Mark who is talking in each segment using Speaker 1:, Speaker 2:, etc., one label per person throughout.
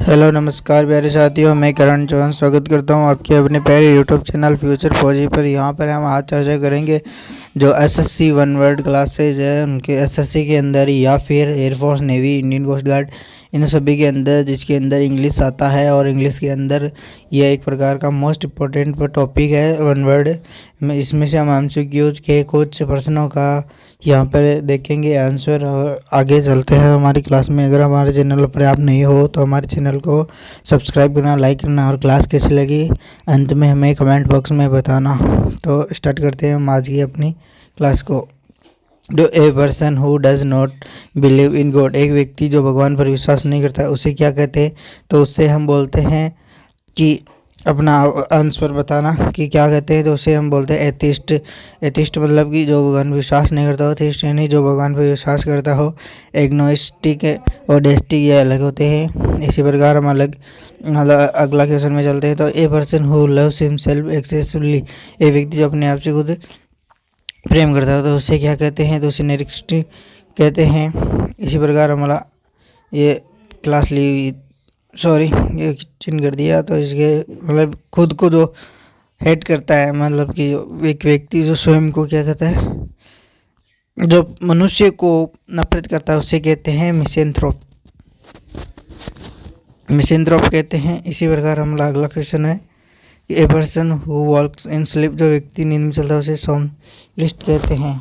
Speaker 1: Hello नमस्कार प्यारे साथियों, मैं करण चौहान स्वागत करता हूं आपके अपने प्यारे यूट्यूब चैनल फ्यूचर फौजी पर। यहां पर हम आज चर्चा करेंगे जो एसएससी वन वर्ड क्लासेज है उनके एसएससी के अंदर या फिर air force, navy, Indian coast guard, इन सभी के अंदर जिसके अंदर इंग्लिश आता है। और इंग्लिश के अंदर यह एक प्रकार का मोस्ट इम्पोर्टेंट टॉपिक है वन वर्ड। इसमें से हम एमसीक्यूज के कुछ प्रश्नों का यहाँ पर देखेंगे आंसर। और आगे चलते हैं हमारी क्लास में। अगर हमारे चैनल पर आप नहीं हो तो हमारे चैनल को सब्सक्राइब करना, लाइक करना और क्लास कैसी लगी अंत में हमें कमेंट बॉक्स में बताना। तो स्टार्ट करते हैं हम आज की अपनी क्लास को। जो ए person who does not believe in God, एक व्यक्ति जो भगवान पर विश्वास नहीं करता उसे क्या कहते हैं? तो उससे हम बोलते हैं कि अपना आंसर बताना कि क्या कहते हैं। तो उसे हम बोलते हैं एथिस्ट। एथिस्ट मतलब कि जो भगवान पर विश्वास नहीं करता हो। थीस्ट यानी जो भगवान पर विश्वास करता हो। एग्नोस्टिक और डेस्टिक ये अलग होते हैं। इसी प्रकार हम अलग अगला क्वेश्चन में चलते हैं। तो ए person who loves himself excessively, एक व्यक्ति जो अपने आप से खुद प्रेम करता है तो उसे क्या कहते हैं? तो उसे नेरिस्टिक कहते हैं। इसी प्रकार हमारा ये क्लास ली सॉरी ये चिन्ह कर दिया। तो इसके मतलब खुद को जो हेट करता है, मतलब कि एक व्यक्ति जो स्वयं को क्या कहता है, जो मनुष्य को नफरत करता है उसे कहते हैं मिसेंथ्रोप। मिसेंथ्रोप कहते हैं। इसी प्रकार हमारा अगला क्वेश्चन है a person who walks in sleep, जो व्यक्ति नींद में चलता है उसे सोमलिस्ट कहते हैं।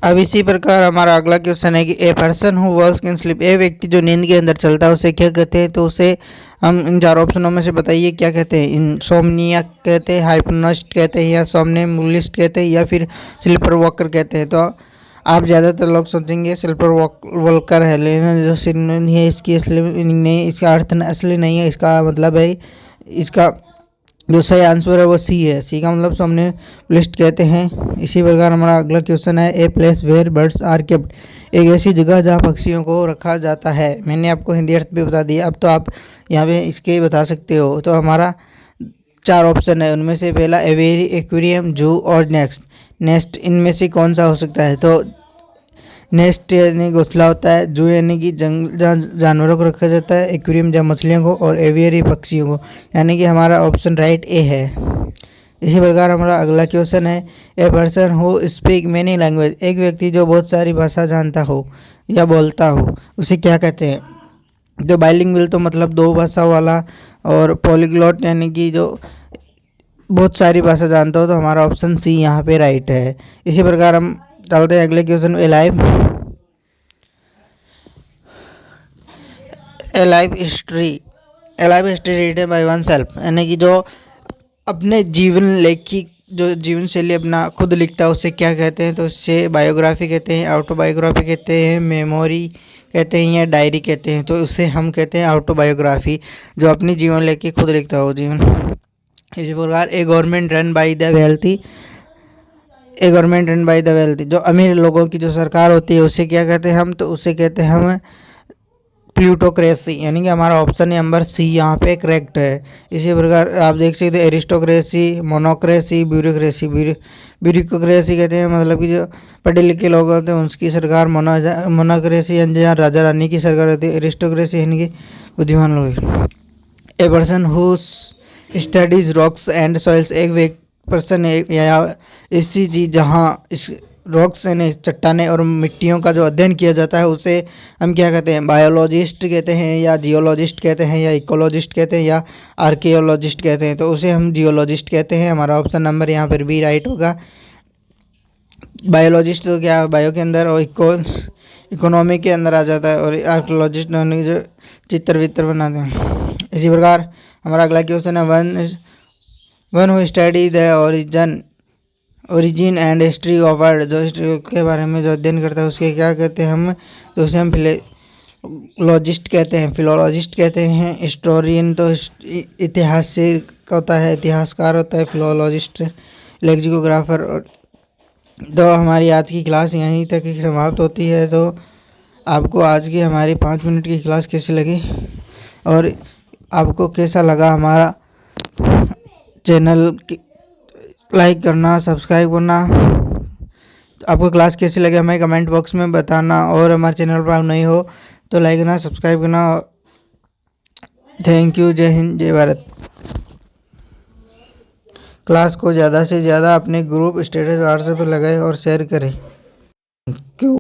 Speaker 1: अब इसी प्रकार हमारा अगला क्वेश्चन है कि a person who walks in sleep, a व्यक्ति जो नींद के अंदर चलता है उसे क्या कहते हैं? तो उसे हम इन चार ऑप्शनों में से बताइए क्या कहते हैं। इनसोम्निया कहते हैं, हाइप्नोस्ट कहते हैं, या सोमनेम्बुलिस्ट कहते हैं, या फिर स्लीपर वॉकर कहते हैं। तो आप ज़्यादातर लोग सोचेंगे स्लीपर वॉकर है, लेकिन जो सिनोनिम है इसकी असली नहीं, इसका अर्थ असली नहीं है। इसका मतलब है, इसका जो सही आंसर है वो सी है। सी का मतलब सामने लिस्ट कहते हैं। इसी प्रकार हमारा अगला क्वेश्चन है a place where birds are kept, एक ऐसी जगह जहाँ पक्षियों को रखा जाता है। मैंने आपको हिंदी अर्थ भी बता दिया, अब तो आप यहाँ पे इसके बता सकते हो। तो हमारा चार ऑप्शन है, उनमें से पहला एवेरी, एक्वेरियम, जू और नेक्स्ट नेस्ट। इनमें से कौन सा हो सकता है? तो नेस्ट यानी घोंसला होता है, जू यानी कि जंगल जहाँ जानवरों को रखा जाता है, एक्वेरियम जहाँ मछलियों को, और एवियरी पक्षियों को। यानी कि हमारा ऑप्शन राइट ए है। इसी प्रकार हमारा अगला क्वेश्चन है a person who speak many language, एक व्यक्ति जो बहुत सारी भाषा जानता हो या बोलता हो उसे क्या कहते हैं? जो बाइलिंगुअल तो मतलब दो भाषा वाला, और पॉलीग्लॉट यानी कि जो बहुत सारी भाषा जानता हो। तो हमारा ऑप्शन सी यहाँ पे राइट है। इसी प्रकार हम चलते हैं अगले question. Life history, life history readed by one self, यानी कि जो अपने जीवन लेखी, जो जीवन शैली अपना खुद लिखता है उसे क्या कहते हैं? तो उससे बायोग्राफी कहते हैं, ऑटोबायोग्राफी कहते हैं, मेमोरी कहते हैं, या डायरी कहते हैं। तो उसे हम कहते हैं ऑटोबायोग्राफी, जो अपनी जीवन लेखी खुद लिखता हो जीवन। इसी प्रकार a government run by the wealthy, a government run by the wealthy, जो अमीर लोगों की जो सरकार होती है उसे क्या कहते हैं हम? तो उसे कहते हैं हम प्लूटोक्रेसी, यानी कि हमारा ऑप्शन नंबर सी यहाँ पे करेक्ट है। इसी प्रकार आप देख सकते हैं एरिस्टोक्रेसी, मोनोक्रेसी, ब्यूरोक्रेसी। ब्यूरोक्रेसी कहते हैं मतलब कि जो पढ़े लिखे लोग होते हैं उसकी सरकार। मोनोक्रेसी यानी जहाँ राजा रानी की सरकार होती है। एरिस्टोक्रेसी यानी कि बुद्धिमान लोग। ए person who studies rocks and soils, एक पर्सन या ऐसी चीज जहाँ इस रॉक्स यानी चट्टाने और मिट्टियों का जो अध्ययन किया जाता है उसे हम क्या कहते हैं? बायोलॉजिस्ट कहते हैं, या जियोलॉजिस्ट कहते हैं, या इकोलॉजिस्ट कहते हैं, या आर्कियोलॉजिस्ट कहते हैं। तो उसे हम जियोलॉजिस्ट कहते हैं। हमारा ऑप्शन नंबर यहाँ पर भी राइट होगा। बायोलॉजिस्ट तो क्या बायो के अंदर, और इकोनॉमी के अंदर आ जाता है, और आर्कियोलॉजिस्ट जो चित्र वित्र बनाते हैं। इसी प्रकार हमारा अगला क्वेश्चन है one who study the origin and history of word, जो हिस्ट्री के बारे में जो अध्ययन करता है उसके क्या कहते हैं हम? तो उसे हम फिलोलॉजिस्ट कहते हैं, फिलोलॉजिस्ट कहते हैं। हिस्टोरियन तो इतिहास से होता है, इतिहासकार होता है फिलोलॉजिस्ट। लेक्सिकोग्राफर। तो हमारी आज की क्लास यहीं तक ही समाप्त होती है। तो आपको आज की हमारी 5 मिनट की क्लास कैसी लगी, और आपको कैसा लगा हमारा चैनल? लाइक करना, सब्सक्राइब करना। आपको क्लास कैसी लगे हमें कमेंट बॉक्स में बताना, और हमारे चैनल पर आप नहीं हो तो लाइक करना, सब्सक्राइब करना। Thank you. जय हिंद, जय भारत। क्लास को ज़्यादा से ज़्यादा अपने ग्रुप, स्टेटस, व्हाट्सएप पर लगाएं और शेयर करें। क्यों